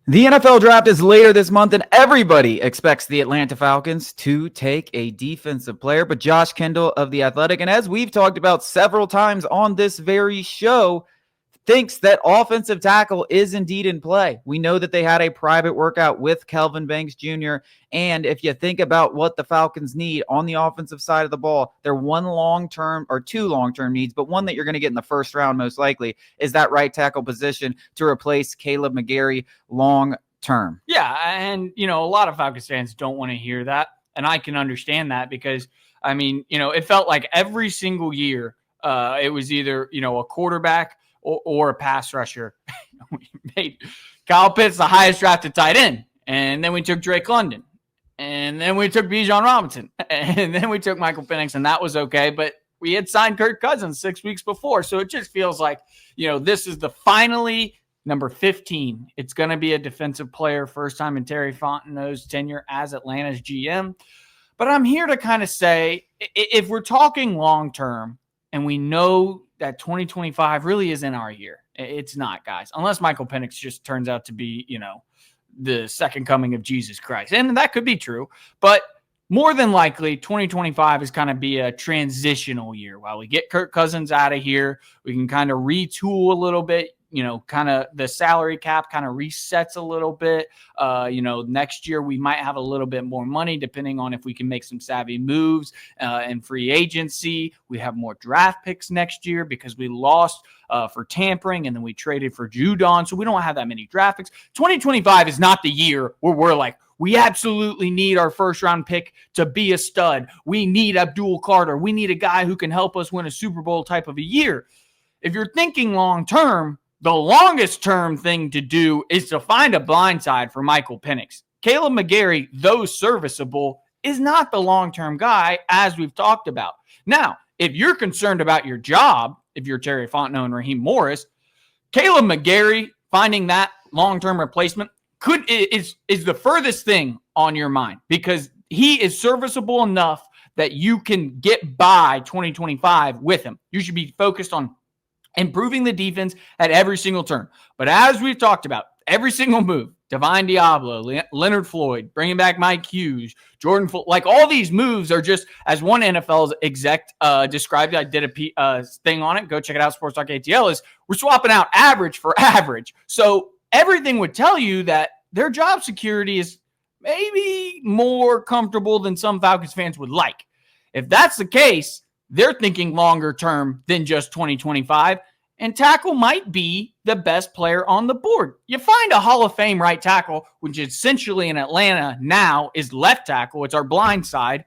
The NFL draft is later this month, and everybody expects the Atlanta Falcons to take a defensive player. But Josh Kendall of The Athletic, and as we've talked about several times on this very show, thinks that offensive tackle is indeed in play. We know that they had a private workout with Kelvin Banks Jr. And if you think about what the Falcons need on the offensive side of the ball, they're one long-term or two long-term needs, but one that you're going to get in the first round most likely is that right tackle position to replace Caleb McGarry long-term. Yeah, and, a lot of Falcons fans don't want to hear that, and I can understand that because, it felt like every single year it was either, a quarterback or a pass rusher. We made Kyle Pitts the highest drafted tight end. And then we took Drake London. And then we took Bijan Robinson. And then we took Michael Penix, and that was okay. But we had signed Kirk Cousins 6 weeks before. So it just feels like, this is the finally number 15. It's going to be a defensive player, first time in Terry Fontenot's tenure as Atlanta's GM. But I'm here to kind of say, if we're talking long-term, and we know that 2025 really isn't our year. It's not, guys, unless Michael Penix just turns out to be, the second coming of Jesus Christ. And that could be true, but more than likely 2025 is kind of be a transitional year. While we get Kirk Cousins out of here, we can kind of retool a little bit. Kind of the salary cap kind of resets a little bit. Next year we might have a little bit more money depending on if we can make some savvy moves in free agency. We have more draft picks next year because we lost for tampering and then we traded for Judon. So we don't have that many draft picks. 2025 is not the year where we're like, we absolutely need our first round pick to be a stud. We need Abdul Carter. We need a guy who can help us win a Super Bowl type of a year. If you're thinking long term, the longest term thing to do is to find a blindside for Michael Penix. Caleb McGarry, though serviceable, is not the long-term guy, as we've talked about. Now, if you're concerned about your job, if you're Terry Fontenot and Raheem Morris, Caleb McGarry finding that long-term replacement is the furthest thing on your mind because he is serviceable enough that you can get by 2025 with him. You should be focused on improving the defense at every single turn. But as we've talked about, every single move, Divine Diablo, Leonard Floyd, bringing back Mike Hughes, Jordan, like all these moves are just, as one NFL exec described it, I did a thing on it, go check it out, Sports Talk ATL, is we're swapping out average for average. So everything would tell you that their job security is maybe more comfortable than some Falcons fans would like. If that's the case, they're thinking longer term than just 2025, and tackle might be the best player on the board. You find a Hall of Fame right tackle, which essentially in Atlanta now is left tackle. It's our blind side.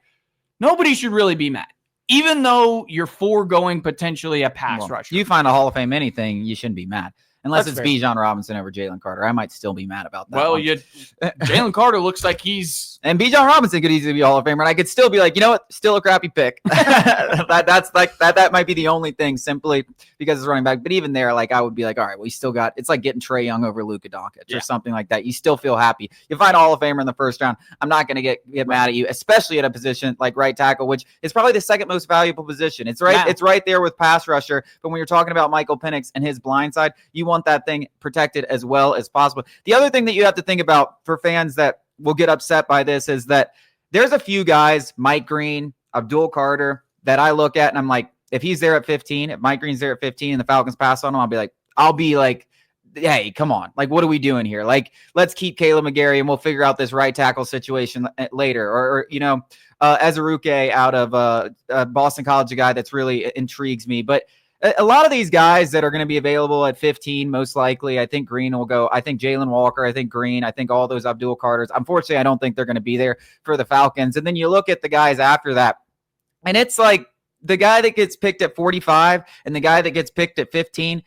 Nobody should really be mad, even though you're foregoing potentially a pass rusher. You find a Hall of Fame anything, you shouldn't be mad. Unless That's it's Bijan Robinson over Jalen Carter. I might still be mad about that. Well, Jalen Carter looks like he's... And Bijan Robinson could easily be a Hall of Famer. And I could still be like, you know what? Still a crappy pick. That might be the only thing simply because it's running back. But even there, I would be like, all right, we still got... It's like getting Trae Young over Luka Doncic or something like that. You still feel happy. You find a Hall of Famer in the first round. I'm not going to get mad at you, especially at a position like right tackle, which is probably the second most valuable position. It's right. Yeah. It's right there with pass rusher. But when you're talking about Michael Penix and his blind side, you want that thing protected as well as possible. The other thing that you have to think about for fans that will get upset by this is that there's a few guys, Mike Green, Abdul Carter, that I look at and I'm like, if he's there at 15, if Mike Green's there at 15 and the Falcons pass on him, I'll be like, hey, come on. What are we doing here? Let's keep Caleb McGarry and we'll figure out this right tackle situation later. Or Ezeruke out of Boston College, a guy that's really intrigues me. But a lot of these guys that are going to be available at 15, most likely, I think Green will go. I think Jalen Walker, I think Green, I think all those Abdul Carters. Unfortunately, I don't think they're going to be there for the Falcons. And then you look at the guys after that, and it's like the guy that gets picked at 45 and the guy that gets picked at 15,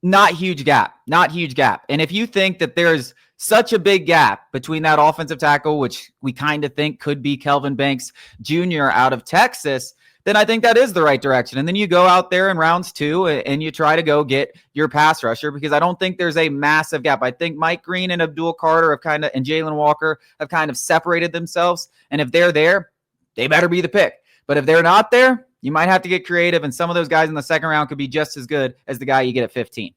not huge gap. And if you think that there's such a big gap between that offensive tackle, which we kind of think could be Kelvin Banks Jr. out of Texas, then I think that is the right direction. And then you go out there in rounds 2 and you try to go get your pass rusher because I don't think there's a massive gap. I think Mike Green and Abdul Carter and Jalen Walker have kind of separated themselves. And if they're there, they better be the pick. But if they're not there, you might have to get creative. And some of those guys in the second round could be just as good as the guy you get at 15.